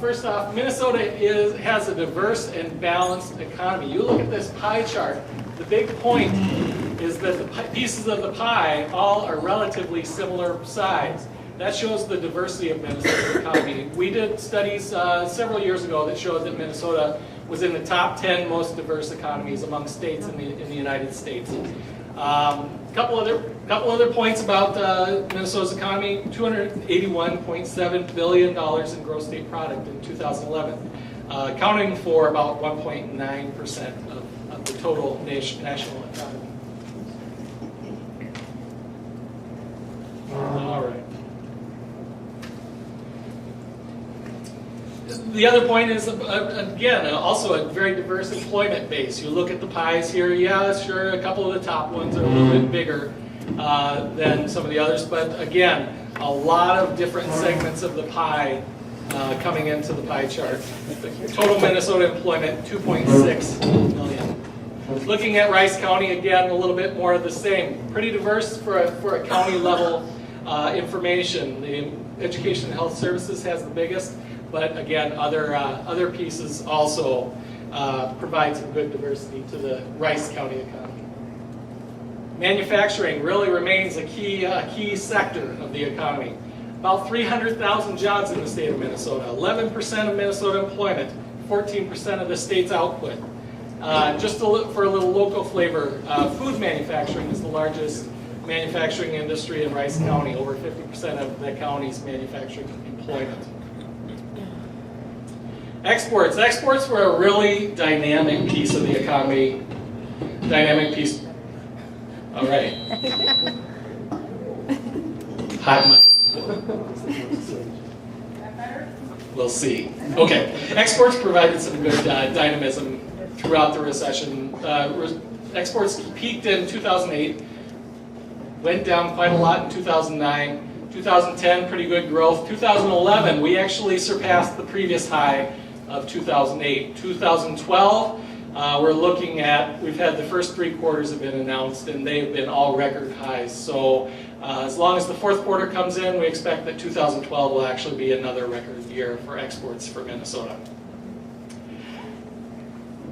first off, Minnesota has a diverse and balanced economy. You look at this pie chart, the big point is that the pieces of the pie all are relatively similar size. That shows the diversity of Minnesota's economy. We did studies several years ago that showed that Minnesota was in the top 10 most diverse economies among states in the United States. Couple other points about Minnesota's economy: $281.7 billion in gross state product in 2011, accounting for about 1.9% of the total national economy. All right. The other point is, again, also a very diverse employment base. You look at the pies here, yeah, sure, a couple of the top ones are a little bit bigger than some of the others, but again, a lot of different segments of the pie coming into the pie chart. Total Minnesota employment, 2.6 million. Looking at Rice County, again, a little bit more of the same. Pretty diverse for a county level information. The Education and Health Services has the biggest, but again, other pieces also provide some good diversity to the Rice County economy. Manufacturing really remains a key sector of the economy. About 300,000 jobs in the state of Minnesota, 11% of Minnesota employment, 14% of the state's output. Just for a little local flavor, food manufacturing is the largest manufacturing industry in Rice County, over 50% of the county's manufacturing employment. Exports. Exports were a really dynamic piece of the economy. Dynamic piece. All right. Hot mic. We'll see. Okay. Exports provided some good dynamism throughout the recession. Exports peaked in 2008, went down quite a lot in 2009. 2010, pretty good growth. 2011, we actually surpassed the previous high of 2008. 2012, we've had the first 3 quarters have been announced, and they've been all record highs. So as long as the 4th quarter comes in, we expect that 2012 will actually be another record year for exports for Minnesota.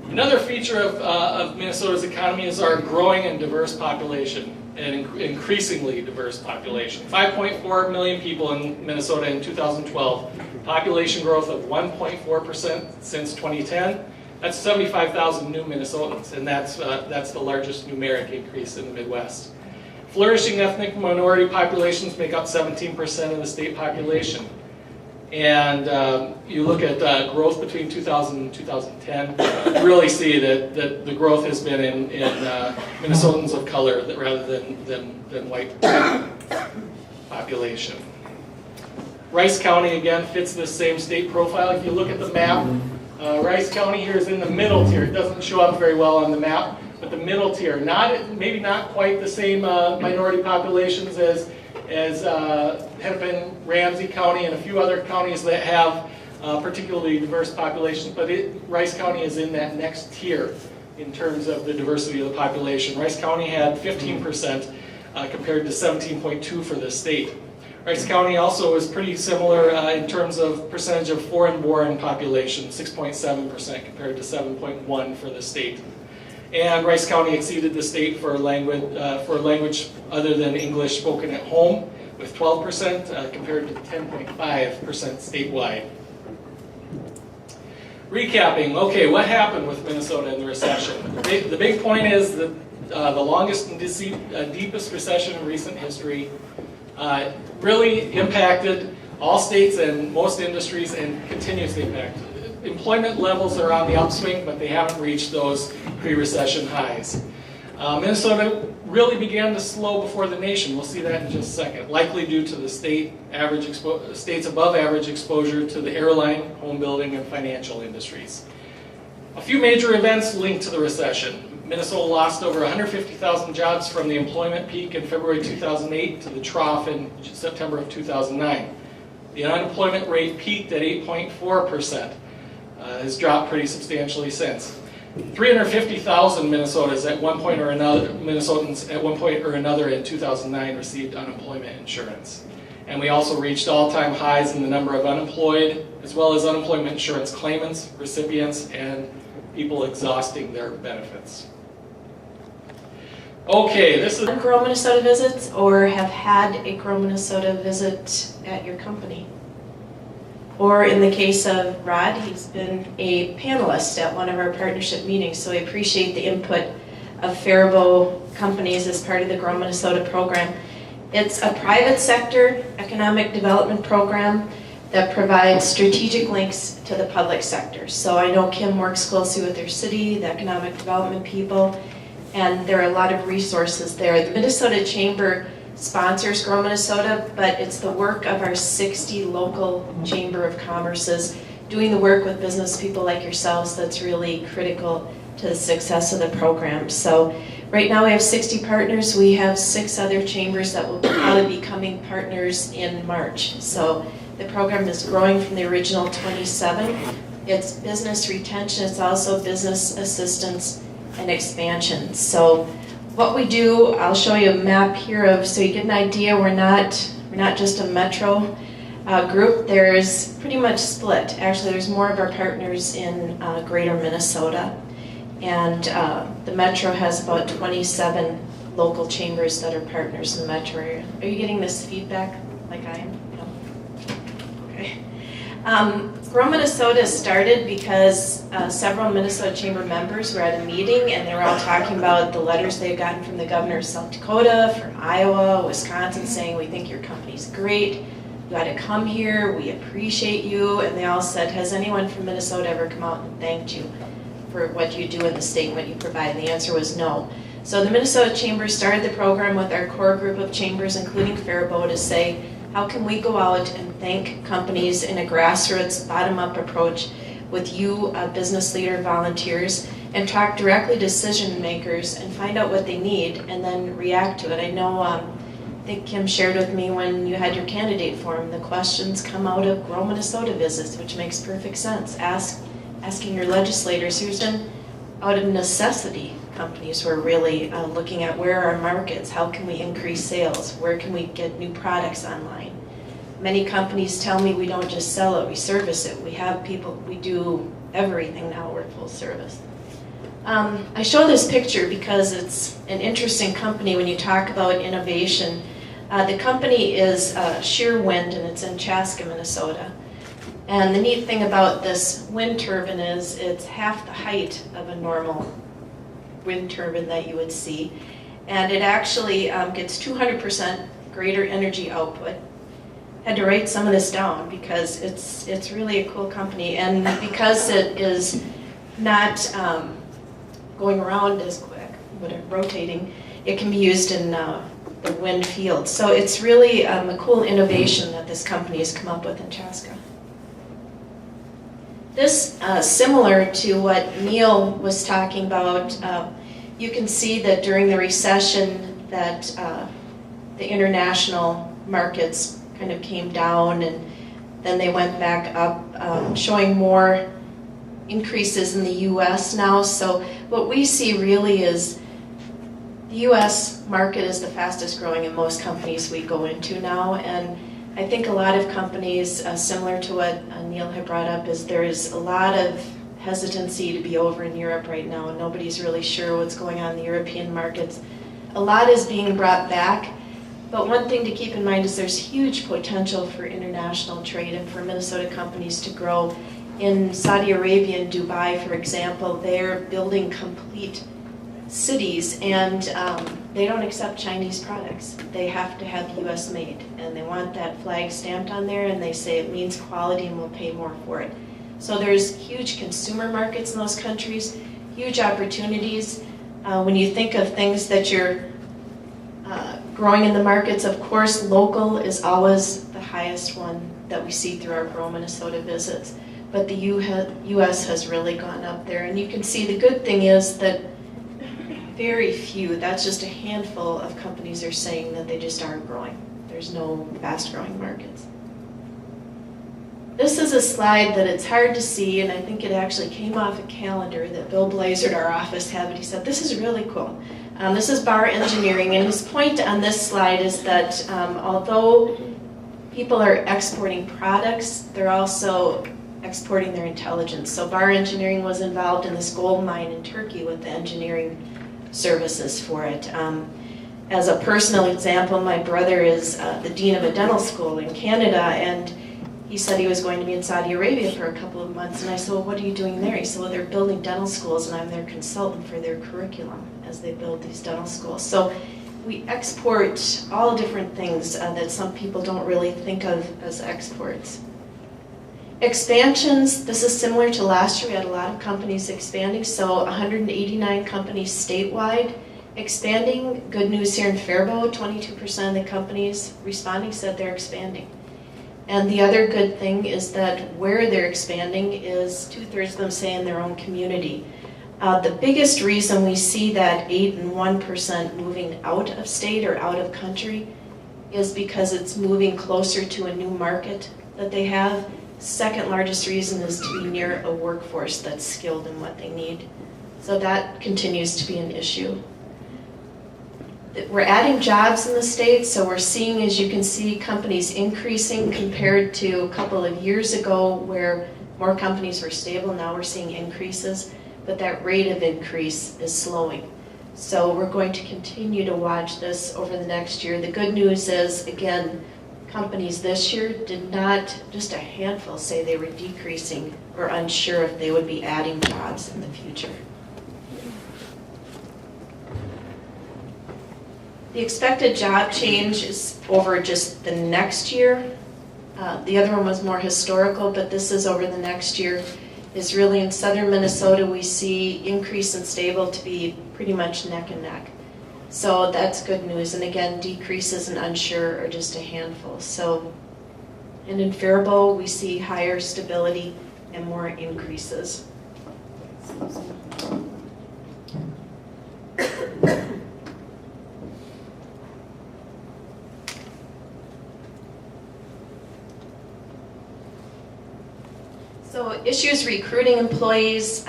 Another feature of Minnesota's economy is our growing and diverse population, an increasingly diverse population. 5.4 million people in Minnesota in 2012. Population growth of 1.4% since 2010. That's 75,000 new Minnesotans, and that's the largest numeric increase in the Midwest. Flourishing ethnic minority populations make up 17% of the state population. And you look at growth between 2000 and 2010, you really see that the growth has been in Minnesotans of color rather than white population. Rice County, again, fits this same state profile. If you look at the map, Rice County here is in the middle tier. It doesn't show up very well on the map, but the middle tier, maybe not quite the same minority populations as Hennepin, Ramsey County, and a few other counties that have particularly diverse populations, but Rice County is in that next tier in terms of the diversity of the population. Rice County had 15% compared to 17.2% for the state. Rice County also is pretty similar in terms of percentage of foreign-born population, 6.7% compared to 7.1% for the state. And Rice County exceeded the state for language other than English spoken at home with 12% compared to 10.5% statewide. Recapping, okay, what happened with Minnesota in the recession? The big point is that the longest and deepest recession in recent history really impacted all states and most industries and continues to impact. Employment levels are on the upswing, but they haven't reached those pre-recession highs. Minnesota really began to slow before the nation. We'll see that in just a second, likely due to the state's above average exposure to the airline, home building, and financial industries. A few major events linked to the recession. Minnesota lost over 150,000 jobs from the employment peak in February 2008 to the trough in September of 2009. The unemployment rate peaked at 8.4%. Has dropped pretty substantially since. 350,000 Minnesotans at one point or another in 2009 received unemployment insurance. And we also reached all-time highs in the number of unemployed, as well as unemployment insurance claimants, recipients, and people exhausting their benefits. Okay, this is Grow Minnesota visits or have had a Grow Minnesota visit at your company. Or in the case of Rod, he's been a panelist at one of our partnership meetings, so we appreciate the input of Faribault companies as part of the Grow Minnesota program. It's a private sector economic development program that provides strategic links to the public sector. So I know Kim works closely with their city, the economic development people, and there are a lot of resources there. The Minnesota Chamber sponsors Grow Minnesota, but it's the work of our 60 local Chamber of Commerces doing the work with business people like yourselves that's really critical to the success of the program. So right now we have 60 partners. We have 6 other chambers that will probably be becoming partners in March. So the program is growing from the original 27. It's business retention, it's also business assistance and expansion. So what we do, I'll show you a map here of, so you get an idea, we're not just a metro group. There's pretty much split. Actually, there's more of our partners in greater Minnesota. And the metro has about 27 local chambers that are partners in the metro area. Are you getting this feedback like I am? No? Okay. Grow Minnesota started because several Minnesota Chamber members were at a meeting and they were all talking about the letters they had gotten from the governor of South Dakota, from Iowa, Wisconsin, saying, we think your company's great, you got to come here, we appreciate you. And they all said, has anyone from Minnesota ever come out and thanked you for what you do in the state and what you provide? And the answer was no. So the Minnesota Chamber started the program with our core group of chambers, including Faribault, to say, how can we go out and thank companies in a grassroots, bottom-up approach with you, business leader volunteers, and talk directly to decision makers and find out what they need and then react to it. I know, I think Kim shared with me when you had your candidate forum, the questions come out of Grow Minnesota visits, which makes perfect sense. Asking your legislators, who's been out of necessity, companies who are really looking at where are our markets, how can we increase sales, where can we get new products online. Many companies tell me we don't just sell it, we service it. We have people, we do everything now, we're full service. I show this picture because it's an interesting company when you talk about innovation. The company is Sheer Wind and it's in Chaska, Minnesota. And the neat thing about this wind turbine is it's half the height of a normal wind turbine that you would see. And it actually gets 200% greater energy output. Had to write some of this down because it's really a cool company. And because it is not going around as quick, but rotating, it can be used in the wind field. So it's really a cool innovation that this company has come up with in Chaska. This, similar to what Neil was talking about, you can see that during the recession that the international markets kind of came down and then they went back up, showing more increases in the U.S. now. So what we see really is the U.S. market is the fastest growing in most companies we go into now, and I think a lot of companies, similar to what Neil had brought up, is there is a lot of hesitancy to be over in Europe right now. Nobody's really sure what's going on in the European markets. A lot is being brought back, but one thing to keep in mind is there's huge potential for international trade and for Minnesota companies to grow. In Saudi Arabia and Dubai, for example, they're building complete cities and they don't accept Chinese products. They have to have US made and they want that flag stamped on there and they say it means quality and we'll pay more for it. So there's huge consumer markets in those countries, huge opportunities. When you think of things that you're growing in the markets, of course local is always the highest one that we see through our Grow Minnesota visits. But the US has really gone up there, and you can see the good thing is that very few, that's just a handful of companies are saying that they just aren't growing. There's no fast growing markets. This is a slide that it's hard to see, and I think it actually came off a calendar that Bill Blazer at our office had, but he said, this is really cool. This is bar engineering, and his point on this slide is that although people are exporting products, they're also exporting their intelligence. So Bar Engineering was involved in this gold mine in Turkey with the engineering services for it. As a personal example, my brother is the dean of a dental school in Canada, and he said he was going to be in Saudi Arabia for a couple of months, and I said, well, what are you doing there? He said, well, they're building dental schools, and I'm their consultant for their curriculum as they build these dental schools. So we export all different things that some people don't really think of as exports. Expansions, this is similar to last year. We had a lot of companies expanding, so 189 companies statewide expanding. Good news here in Faribault, 22% of the companies responding said they're expanding. And the other good thing is that where they're expanding is 2/3 of them say in their own community. The biggest reason we see that 8 and 1% moving out of state or out of country is because it's moving closer to a new market that they have. Second largest reason is to be near a workforce that's skilled in what they need. So that continues to be an issue. We're adding jobs in the state, so we're seeing, as you can see, companies increasing compared to a couple of years ago where more companies were stable. Now we're seeing increases, but that rate of increase is slowing. So we're going to continue to watch this over the next year. The good news is, again, companies this year did not, just a handful, say they were decreasing or unsure if they would be adding jobs in the future. The expected job change is over just the next year. The other one was more historical, but this is over the next year. Is really in southern Minnesota, we see increase and stable to be pretty much neck and neck. So that's good news. And again, decreases and unsure are just a handful. So, and in Faribault, we see higher stability and more increases. So issues recruiting employees,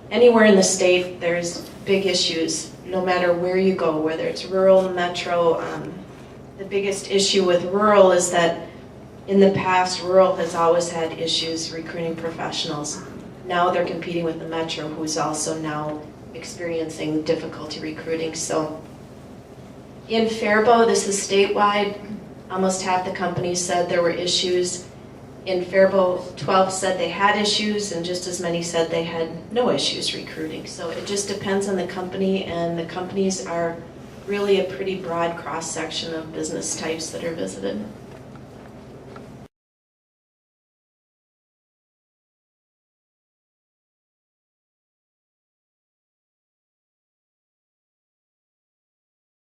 anywhere in the state, there's big issues, no matter where you go, whether it's rural, metro. The biggest issue with rural is that in the past, rural has always had issues recruiting professionals. Now they're competing with the metro, who's also now experiencing difficulty recruiting. So in Faribault, this is statewide, almost half the companies said there were issues. In Faribault, 12 said they had issues, and just as many said they had no issues recruiting. So it just depends on the company, and the companies are really a pretty broad cross-section of business types that are visited.